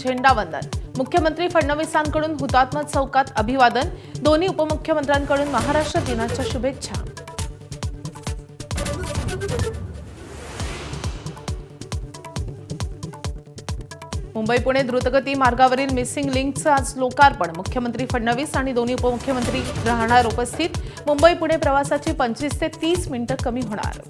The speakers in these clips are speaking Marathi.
झेंडावंदन, मुख्यमंत्री फडणवीसांकडून हुतात्मा चौकात अभिवादन, दोन्ही उपमुख्यमंत्र्यांकडून महाराष्ट्र दिनाच्या शुभेच्छा। मुंबई पुणे द्रुतगती मार्गावरील मिसिंग लिंकचं आज लोकार्पण, मुख्यमंत्री फडणवीस आणि दोन्ही उपमुख्यमंत्री राहणार उपस्थित। मुंबई पुणे प्रवासाची 25 ते 30 मिनिटं कमी होणार।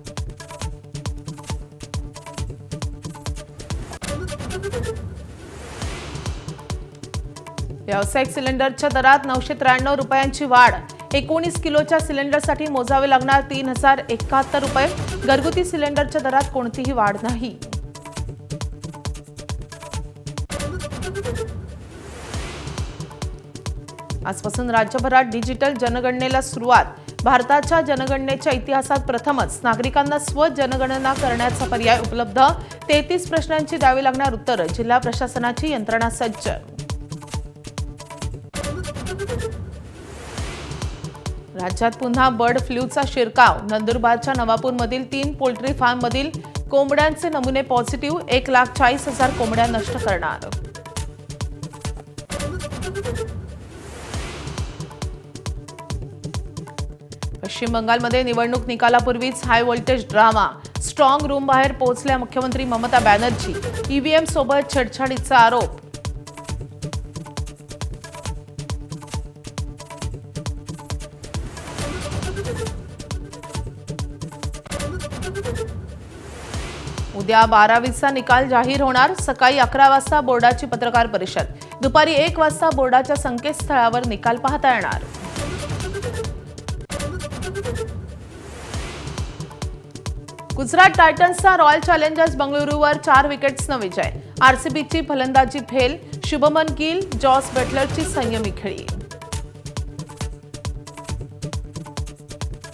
व्यावसायिक सिलेंडरच्या दरात 993 रुपयांची वाढ, 19 किलोच्या सिलेंडरसाठी मोजावे लागणार 3071 रुपये। घरगुती सिलेंडरच्या दरात कोणतीही वाढ नाही। आजपासून राज्यभरात डिजिटल जनगणनेला सुरुवात, भारताच्या जनगणनेच्या इतिहासात प्रथमच नागरिकांना स्वजनगणना करण्याचा पर्याय उपलब्ध। 33 प्रश्नांची द्यावी लागणार उत्तरं, जिल्हा प्रशासनाची यंत्रणा सज्ज। राज्यात पुन्हा बर्ड फ्लूचा शिरकाव, नंदुरबारच्या नवापूरमधील 3 पोल्ट्री फार्ममधील कोंबड्यांचे नमुने पॉझिटिव्ह, 1,40,000 कोंबड्या नष्ट करणार। पश्चिम बंगालमध्ये निवडणूक निकालापूर्वीच high voltage drama, strong room बाहेर पोहोचल्या मुख्यमंत्री ममता बॅनर्जी, ईव्हीएम सोबत छेडछाडीचा आरोप। उद्या 12वीचा निकाल जाहीर होणार, सकाळी 11 वाजता बोर्डाची पत्रकार परिषद, दुपारी 1 वाजता बोर्डाच्या संकेतस्थळावर निकाल पाहता येणार। गुजरात टायटन्सचा रॉयल चॅलेंजर्स बंगळुरूवर 4 विकेट्सनं विजय, आरसीबीची फलंदाजी फेल, शुभमन गिल, जॉस बटलरची संयमी खेळी।